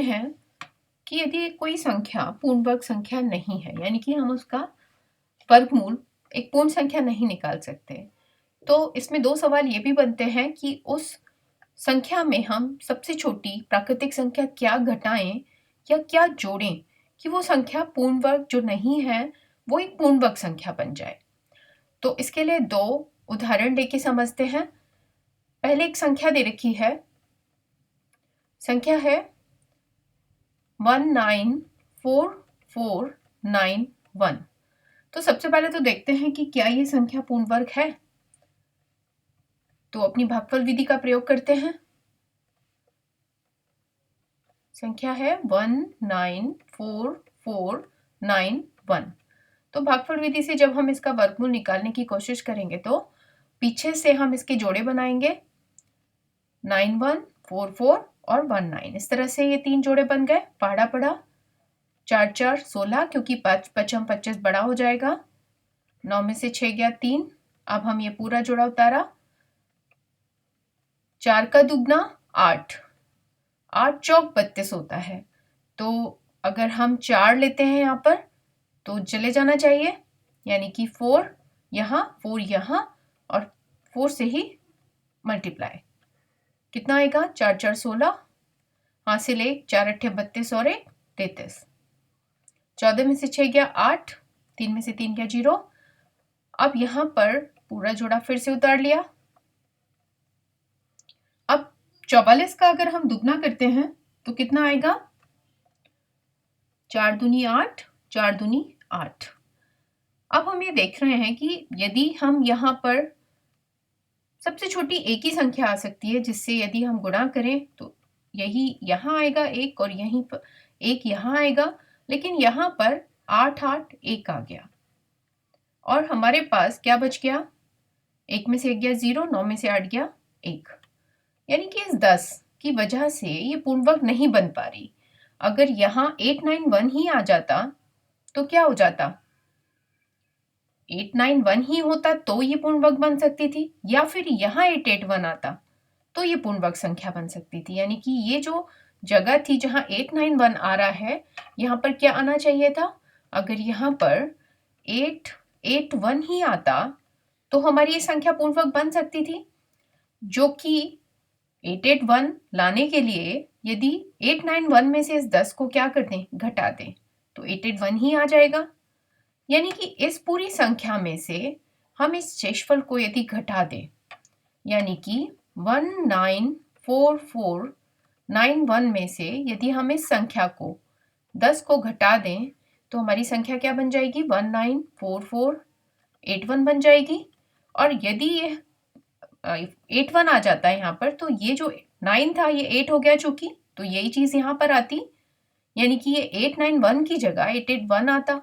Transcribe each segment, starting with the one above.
हैं कि यदि कोई संख्या पूर्ण वर्ग संख्या नहीं है, यानी कि हम उसका वर्गमूल एक पूर्ण संख्या नहीं निकाल सकते, तो इसमें दो सवाल ये भी बनते हैं कि उस संख्या में हम सबसे छोटी प्राकृतिक संख्या क्या घटाएं या क्या जोड़ें कि वो संख्या पूर्ण वर्ग जो नहीं है वो एक पूर्ण वर्ग संख्या बन जाए। तो इसके लिए दो उदाहरण लेके समझते हैं। पहले एक संख्या दे रखी है, संख्या है 194491। तो सबसे पहले तो देखते हैं कि क्या ये संख्या पूर्ण वर्ग है। तो अपनी भागफल विधि का प्रयोग करते हैं। संख्या है 194491। तो भागफल विधि से जब हम इसका वर्गमूल निकालने की कोशिश करेंगे तो पीछे से हम इसके जोड़े बनाएंगे 9144 और 19। इस तरह से ये तीन जोड़े बन गए। पहाड़ा पड़ा 4 4 16, क्योंकि 5 पचम 25 बड़ा हो जाएगा। 9 में से 6 गया 3। अब हम ये पूरा जोड़ा उतारा, 4 का दुगना 8, 8 चौक 32 होता है। तो अगर हम 4 लेते हैं यहाँ पर तो चले जाना चाहिए, यानी कि 4 यहाँ 4 यहाँ और 4 से ही मल्टीप्लाई। कितना आएगा? 4 4 16, हासिल 1, 4 8 32 और 1 33। 14 में से 6 गया 8, 3 में से 3 गया 0। अब यहाँ पर पूरा जोड़ा फिर से उतार लिया। अब 44 का अगर हम दुगना करते हैं तो कितना आएगा? 4 दूनी 8, 4 दूनी 8। अब हम ये देख रहे हैं कि यदि हम यहाँ पर सबसे छोटी एक ही संख्या आ सकती है, जिससे यदि हम गुणा करें तो यही यहाँ आएगा एक और यहीं पर एक यहाँ आएगा, लेकिन यहाँ पर 8 8 1 आ गया और हमारे पास क्या बच गया? 1 में से 1 गया 0, 9 में से 8 गया 1। यानी कि इस 10 की वजह से ये पूर्ण वर्ग नहीं बन पा रही। अगर यहाँ 891 ही आ जाता तो क्या हो जाता? 891 ही होता तो ये पूर्ण वर्ग बन सकती थी, या फिर यहाँ 881 आता तो ये पूर्ण वर्ग संख्या बन सकती थी। यानी कि ये जो जगह थी जहाँ 891 आ रहा है, यहाँ पर क्या आना चाहिए था? अगर यहाँ पर 881 ही आता तो हमारी ये संख्या पूर्ण वर्ग बन सकती थी, जो कि 881 लाने के लिए यदि 891 में से इस 10 को क्या कर दें? घटा दें, तो 881 ही आ जाएगा। यानी कि इस पूरी संख्या में से हम इस शेषफल को यदि घटा दें, यानी कि 194491 में से यदि हम इस संख्या को 10 को घटा दें तो हमारी संख्या क्या बन जाएगी? 194481 बन जाएगी। और यदि ये 81 आ जाता है यहाँ पर तो ये जो 9 था ये 8 हो गया चूंकि, तो यही चीज यहाँ पर आती, यानी कि ये 891 की जगह 881 आता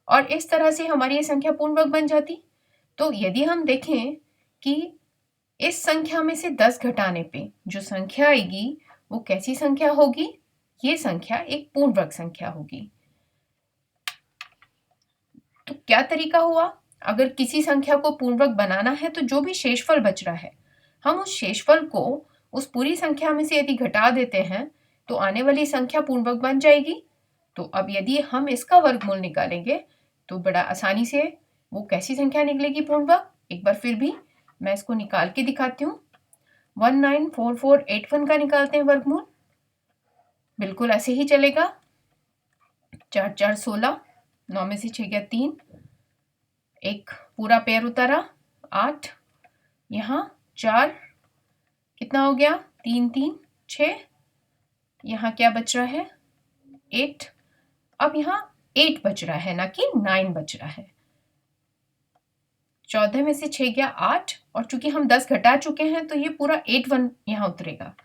और इस तरह से हमारी ये संख्या पूर्ण वर्ग बन जाती। तो यदि हम देखें कि इस संख्या में से 10 घटाने पे जो संख्या आएगी वो कैसी संख्या होगी? ये संख्या एक पूर्ण वर्ग संख्या होगी। तो क्या तरीका हुआ? अगर किसी संख्या को पूर्ण वर्ग बनाना है तो जो भी शेषफल बच रहा है हम उस शेषफल को उस पूरी संख्या में से यदि घटा देते हैं तो आने वाली संख्या पूर्ण वर्ग बन जाएगी। तो अब यदि हम इसका वर्गमूल निकालेंगे तो बड़ा आसानी से वो कैसी संख्या निकलेगी पूर्ण वर्ग? एक बार फिर भी मैं इसको निकाल के दिखाती हूँ। 194481 का निकालते हैं वर्गमूल। बिल्कुल ऐसे ही चलेगा। 4 4 16, 9 में से 6 गया 3, एक पूरा पेयर उतारा 8, यहाँ 4, कितना हो गया? 3 3 6, यहाँ क्या बच रहा है? 8। अब यहाँ 8 बच रहा है ना कि 9 बच रहा है। 14 में से 6 गया 8 और चूंकि हम 10 घटा चुके हैं तो ये पूरा 81 यहाँ उतरेगा।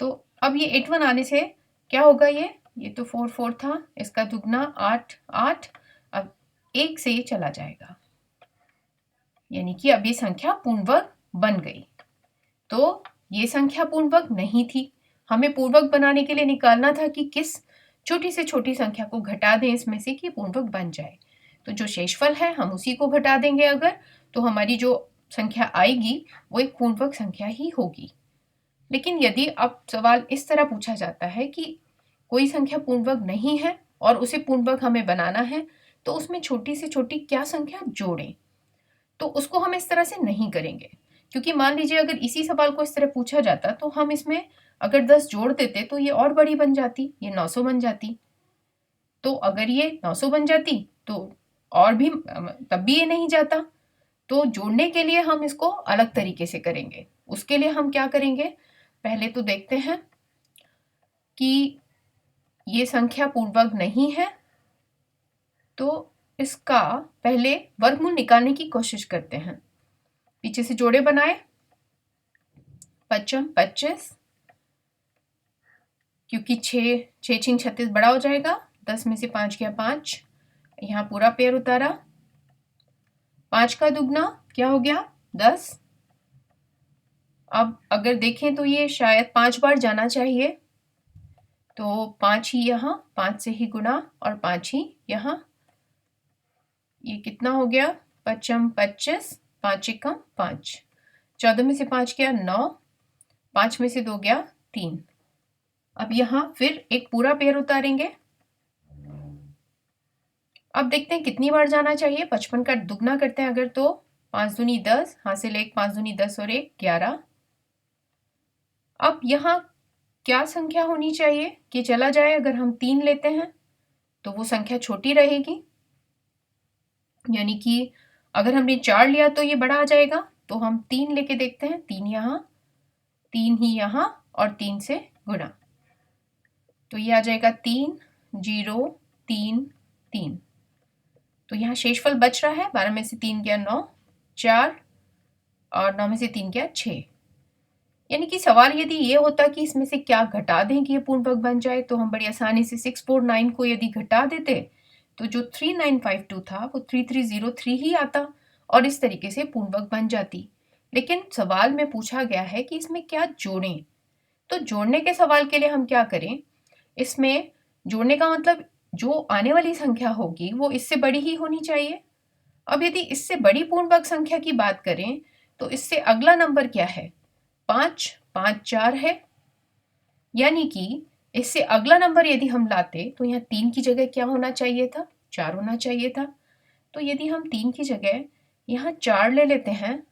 तो अब ये 81 आने से क्या होगा? ये तो 4 4 था, इसका दुगना 8 8, अब 1 से ये चला जाएगा, यानी कि अब ये संख्या पूर्ण वर्ग बन गई। तो ये संख्या पूर्ण वर्ग नहीं थी। हमें पूर्ण वर्ग बनाने के लिए निकालना था कि किस छोटी से छोटी संख्या को घटा दें इसमें से कि पूर्ण वर्ग बन जाए। तो जो शेषफल है हम उसी को घटा देंगे अगर, तो हमारी जो संख्या आएगी वो एक पूर्ण वर्ग संख्या ही होगी। लेकिन यदि अब सवाल इस तरह पूछा जाता है कि कोई संख्या पूर्णवर्ग नहीं है और उसे पूर्णवर्ग हमें बनाना है, तो उसमें छोटी से छोटी क्या संख्या जोड़ें। तो उसको हम इस तरह से नहीं करेंगे, क्योंकि मान लीजिए अगर इसी सवाल को इस तरह पूछा जाता तो हम इसमें अगर 10 जोड़ देते तो ये और बड़ी बन जाती, ये 900 बन जाती। तो अगर ये 900 बन जाती तो और भी तब भी ये नहीं जाता। तो जोड़ने के लिए हम इसको अलग तरीके से करेंगे। उसके लिए हम क्या करेंगे, पहले तो देखते हैं कि ये संख्या पूर्णवर्ग नहीं है, तो इसका पहले वर्गमूल निकालने की कोशिश करते हैं। पीछे से जोड़े बनाए, 5 25, क्योंकि 6 6 36 बड़ा हो जाएगा, 10 में से 5 गया 5, यहाँ पूरा पेयर उतारा, 5 का दुगना क्या हो गया 10। अब अगर देखें तो ये शायद 5 बार जाना चाहिए, तो 5 ही यहाँ, 5 से ही गुना और 5 ही यहाँ, ये कितना हो गया 5 25, 5 एकम 5, 14 में से 5 गया 9, 5 में से 2 गया 3। अब यहाँ फिर एक पूरा पेयर उतारेंगे। अब देखते हैं कितनी बार जाना चाहिए, 55 का दुगना करते हैं अगर, तो 5 दूनी 10, हासिल 1, 5 दूनी 10 और 1 11। अब यहाँ क्या संख्या होनी चाहिए कि चला जाए, अगर हम 3 लेते हैं तो वो संख्या छोटी रहेगी, यानी कि अगर हमने 4 लिया तो ये बड़ा आ जाएगा, तो हम 3 लेके देखते हैं, 3 यहाँ, 3 ही यहाँ और 3 से गुणा, तो ये आ जाएगा 3 0 3 3। तो यहाँ शेषफल बच रहा है, 12 में से 3 गया 9, 4 और 9 में से 3 गया 6। यानी कि सवाल यदि ये होता कि इसमें से क्या घटा दें कि ये पूर्णवर्ग बन जाए, तो हम बड़ी आसानी से 649 को यदि घटा देते तो जो 3952 था वो 3303 ही आता और इस तरीके से पूर्णवर्ग बन जाती। लेकिन सवाल में पूछा गया है कि इसमें क्या जोड़ें। तो जोड़ने के सवाल के लिए हम क्या करें, इसमें जोड़ने का मतलब जो आने वाली संख्या होगी वो इससे बड़ी ही होनी चाहिए। अब यदि इससे बड़ी पूर्णवर्ग संख्या की बात करें तो इससे अगला नंबर क्या है, 5 5 4 है, यानी कि इससे अगला नंबर यदि हम लाते तो यहाँ 3 की जगह क्या होना चाहिए था, 4 होना चाहिए था। तो यदि हम 3 की जगह यहाँ 4 ले लेते हैं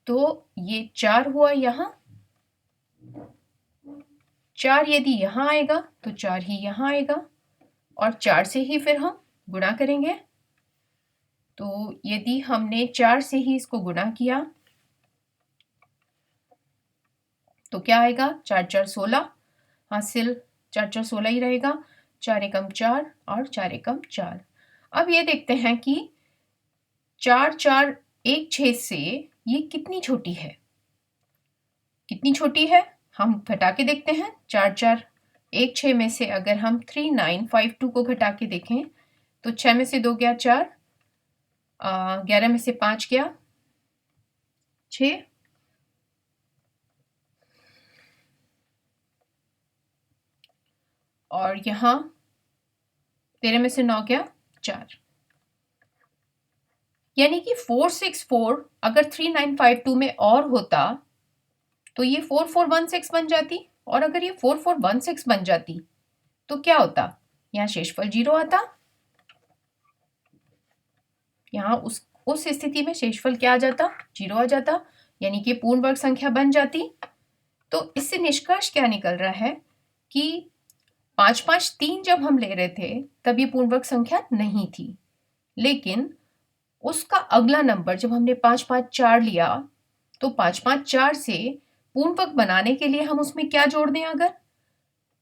तो ये 4 हुआ, यहाँ 4 यदि यहाँ आएगा तो 4 ही यहाँ आएगा और 4 से ही फिर हम गुणा करेंगे। तो यदि हमने 4 से ही इसको गुणा किया तो क्या आएगा, 4 4 16, हासिल 4 4 16 ही रहेगा, 4 एकम 4 और 4 एकम 4। अब ये देखते हैं कि 4 4 1 6 से ये कितनी छोटी है, कितनी छोटी है हम घटा के देखते हैं। 4 4 1 6 में से अगर हम 3952 को घटा के देखें तो 6 में से 2 गया 4, 11 में से 5 गया 6, और यहाँ 13 में से 9 गया 4, यानी कि 464 अगर 3952 में और होता तो ये 4416 बन जाती, और अगर ये 4416 बन जाती तो क्या होता, यहाँ शेषफल 0 आता, यहाँ उस स्थिति में शेषफल क्या आ जाता, 0 आ जाता, यानी कि पूर्ण वर्ग संख्या बन जाती। तो इससे निष्कर्ष क्या निकल रहा है कि 5 5 3 जब हम ले रहे थे तब ये पूर्ण वर्ग संख्या नहीं थी, लेकिन उसका अगला नंबर जब हमने 5 5 4 लिया तो 5 5 4 से पूर्णवर्ग बनाने के लिए हम उसमें क्या जोड़ दें, अगर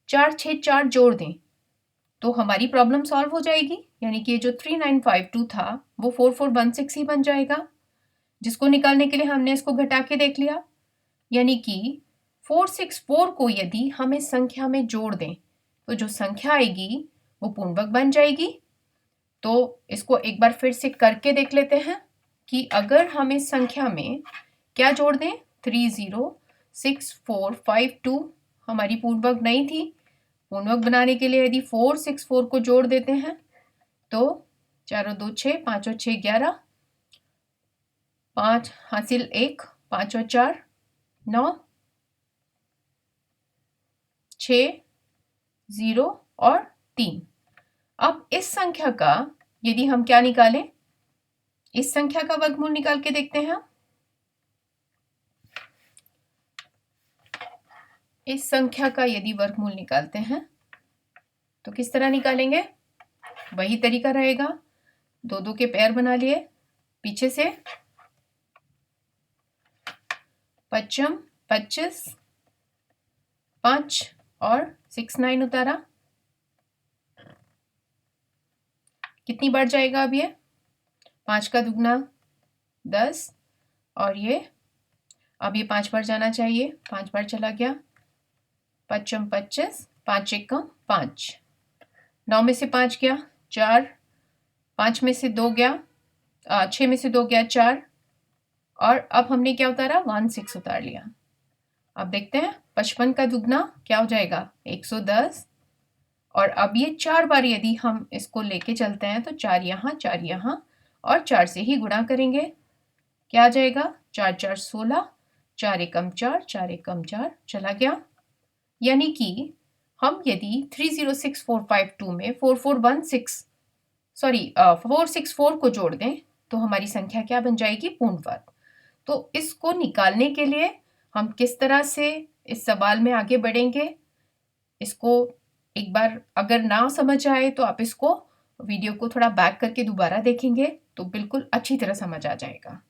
4 6 4 जोड़ दें तो हमारी प्रॉब्लम सॉल्व हो जाएगी, यानी कि जो 3952 था वो 4416 ही बन जाएगा, जिसको निकालने के लिए हमने इसको घटा के देख लिया, यानी कि 464 को यदि हम इस संख्या में जोड़ दें तो जो संख्या आएगी वो पूर्णवर्ग बन जाएगी। तो इसको एक बार फिर से करके देख लेते हैं कि अगर हम इस संख्या में क्या जोड़ दें, 306452 हमारी पूर्णवर्ग नहीं थी, पूर्णवर्ग बनाने के लिए यदि 464 को जोड़ देते हैं तो 4 2 6, 5 और 6 11, 5 हासिल 1, 5 और 4 9, 6, 0 और 3। अब इस संख्या का यदि हम क्या निकालें, इस संख्या का वर्गमूल निकाल के देखते हैं। इस संख्या का यदि वर्गमूल निकालते हैं तो किस तरह निकालेंगे, वही तरीका रहेगा। 2 के पेयर बना लिए, पीछे से 55, 25, 5 और 6, 9 उतारा। कितनी बार जाएगा अब ये, 5 का दुगना 10 और ये अब ये 5 बार जाना चाहिए, 5 बार चला गया। 5 25, 5 एकम 5, 9 में से 5 गया 4, 5 में से 2 गया 6 में से 2 गया 4 और अब हमने क्या उतारा, 1 6 उतार लिया। अब देखते हैं 55 का दुगना क्या हो जाएगा, 110 और अब ये 4 बार यदि हम इसको लेके चलते हैं तो 4 यहाँ 4 यहाँ और 4 से ही गुणा करेंगे, क्या आ जाएगा, 4 4 16, 4 एकम 4, 4 एकम 4 चला गया। यानी कि हम यदि 306452 में 464 को जोड़ दें तो हमारी संख्या क्या बन जाएगी, पूर्ण वर्ग। तो इसको निकालने के लिए हम किस तरह से इस सवाल में आगे बढ़ेंगे, इसको एक बार अगर ना समझ आए तो आप इसको वीडियो को थोड़ा बैक करके दोबारा देखेंगे तो बिल्कुल अच्छी तरह समझ आ जाएगा।